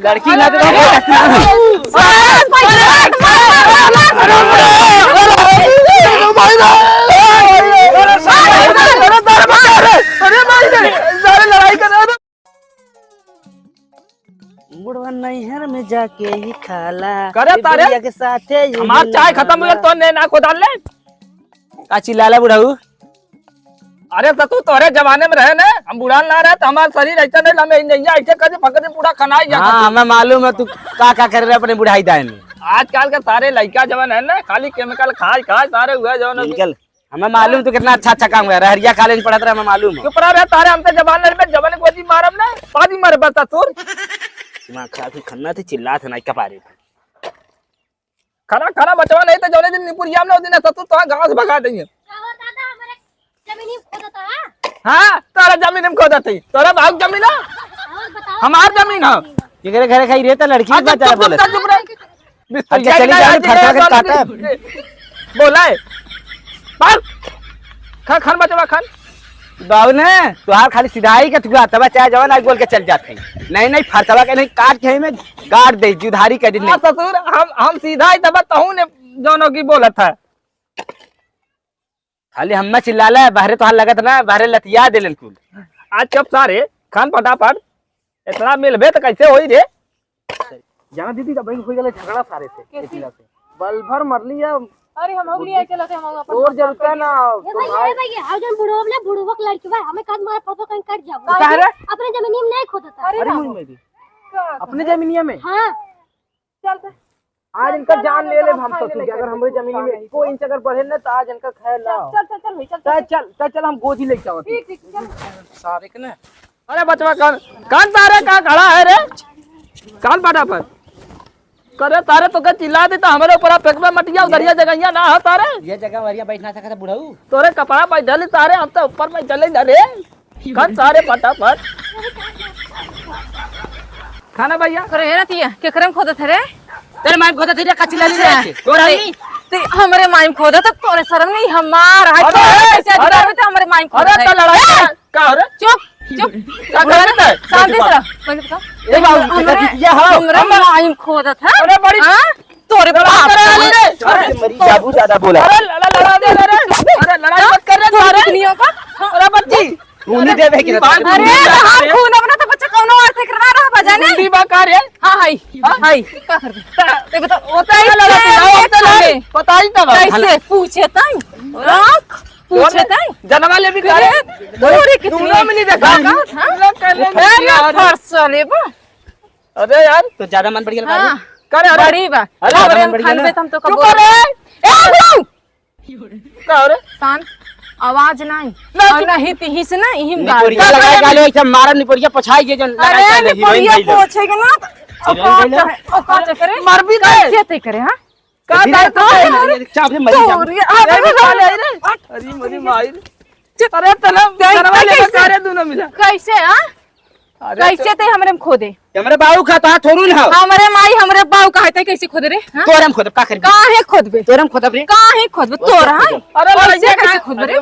लड़की ना दे बुढ़वा नैहर में जाके ही खाला करे तारे के साथे हमार चाय खत्म हो तो ने ना को डाल ले का चिल्लाला बुढ़ाऊ। अरे तो तू तोरे जमाने में रहे ना हम बुढ़ान ना रहे तो हमारा शरीर ऐसा नहीं लमे नहीं ऐसे कर फकत पूरा खनाई जा। हां हमें मालूम है तू का कर रहा अपने बुढ़ाई दाई में। आजकल के सारे लड़का जवान है ना खाली केमिकल खाए सारे हुए जो केमिकल हमें मालूम तू कितना अच्छा काम हुआ रहरिया कॉलेज पढ़त रहा हमें मालूम है। चुप रह तारे हम तो जवान में जवान को जी मारम ना पादी मारे बता तोर दिमाग खराब थी खन्ना थी चिल्लात है ना कपारे खाना खाना बचवा नहीं तो जौने दिन निपुरिया में दिन तो घास भगा देंगे। हाँ तारा जमीन हम खोदा थी तोरा भाग जमीन है हमार जमीन है केकरे घरे खाई रे त लड़की बात है बोले चुप रह अच्छा चली जा फटा के काटा बोला है बाल खा खान बचवा खान बाबू ने तुहार खाली सिधाई के तुआ तब चाहे जवान आज बोल के चल जाते नहीं फरसवा के नहीं काट के में गाड़ दे जुधारी कर दे। ससुर हम सीधा ही तब तहू ने दोनों की बोला था खाली हम चिल्लाला है बाहरे तो लगत ना बाहरे लतिया देलन कुल आज कब सारे खान फटाफट इतना मिलबे तो कैसे होई रे जाना दीदी का बहन कोई गले झगड़ा सारे से बल भर मरली है। अरे हम होगली है चलते हम अपन और जरूरत है ना तो भाई हाउ जन बुढ़ोवले बुढ़वक लड़की भाई हमें काट मारे पड़तो कहीं कट जाबो अपने जमीन में नहीं खोदता। अरे मुझ में अपने जमीनिया में हां चलते आज इनका जान ले ले हम सोचू कि अगर हमारी जमीन में कोई इंच अगर बढ़े ना तो आज इनका खैर ना चल हम गोदी लेके आओ ठीक चल सारे के ना। अरे बचवा कान तारे का खड़ा है रे कान पाटा पर करे तारे तो का चिल्ला दे तो हमारे ऊपर फेंकबे मटिया उधरिया जगहिया ना हो तारे ये जगह वरिया बैठना था बुढ़ाऊ तोरे कपड़ा पे डले तारे हम तो ऊपर में चले डरे कान सारे फटाफट खाना भैया करे ना तिया के करम खोदत रे तेरे मां खोदा तेरे का चिल्ला ले तोराई ते हमरे माइम खोदा तो तोरे शर्म नहीं हमार है कैसे अधिकार में तो हमरे माइम खोदा। अरे तो लड़ाई का हो रे चुप चुप क्या कर रहे थे शांति से रह पहले बता ए बाबू ये हो हमरे माइम खोदा था। अरे बड़ी हां तोरे बाप अरे मरी जाबू ज्यादा बोला अरे लड़ा दे अरे लड़ाई मत कर रे तोरे दुनिया का अरे बच्ची खून दे बे कि अरे हम खून अपना तो बच्चा कौनो और से करना रहा बजाने दी बा कार्य हां हाय का कर दे बता होता है लड़ा पता ही तब कैसे पूछे ताई राख पूछे ताई जनवा ले भी करे तोरे कितनी में नहीं देखा लोग कर ले फरसले बा। अरे यार तो ज्यादा मन बढ़ गया हां करे अरे बड़ी बा अरे हम खान पे हम तो चुप कब रे ए बुलाओ का रे शान आवाज नहीं और नहीं तिही से ना हिम गाल निपोरिया लगाए गालो ऐसा मारा निपोरिया पछाई के जन लगा अरे के हीरोइन निपोरिया गइलो पूछेगा ना और का करे मर भी गए कैसे ते करे हां का चाप से मरी जा अरे मरी माई अरे जनवा ले कार्य दोनों मिला कैसे हां कैसे ते हमरे में खोदे हमरे बाबू खाता थोरू ना हमरे माई हमरे बाऊ कहते कैसे खोदे रे हां तोरम खोदब का कर काहे खोदबे तोरम खोदब रे काहे खोदबे तोरा है अरे कैसे कैसे खोदबे रे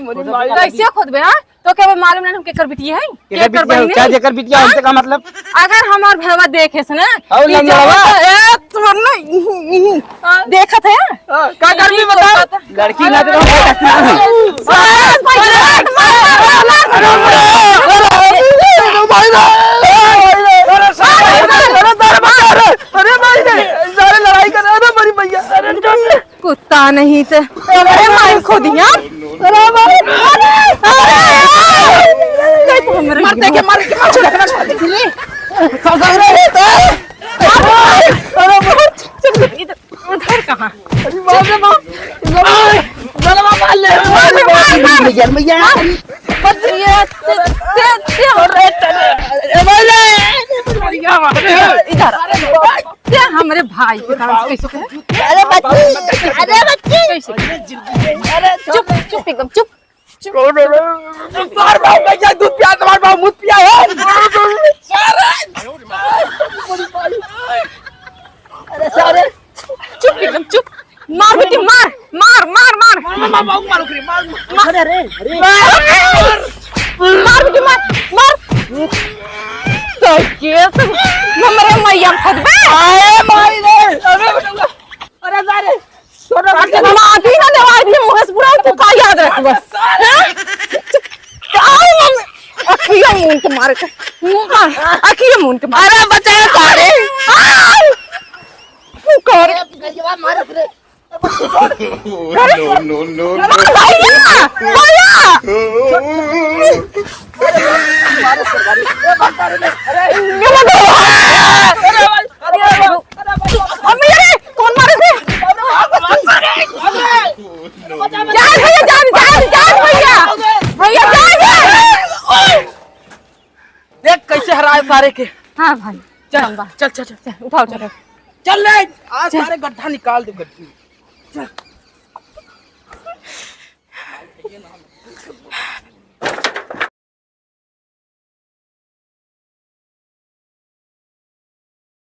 कैसे खोदबे हां तो क्या मालूम नहीं हम केकर बिटिया है केकर बहन क्या जेकर बिटिया हमसे का मतलब अगर हमार भैया देखे से ना और लंगड़वा तुम ना देखत है का कर भी बता लड़की ना दे सारे लड़ाई कर रहे मरी भैया कुत्ता नहीं तो अरे मार खो दिया मारते के मार के छोड़ देना छोड़ दे ले उधर कहां अरे बाप रे बाप जलवा मार ले भैया भैया इधर हमारे भाई के साथ कैसे करे अरे बच्ची चुप चुप एकदम चुप तुम्हारे भाव भैया दूध पिया तुम्हारे भाव मुझ पिया है अरे सारे चुप एकदम चुप मार बेटी मार मार मार मार मार अरे अरे मार बेटी मार मार तो ये हमारे मैया मुंह के मारे आखिर मुंह के मारे अरे बचाए सारे कर no, no. भैया भैया अम्मी अरे कौन मारे थे जान भैया जान भैया भैया जान देख कैसे हराए सारे के। हाँ भाई चल चल चल चल उठाओ चलो चल ले आज सारे गड्ढा निकाल दे गड्ढी। चल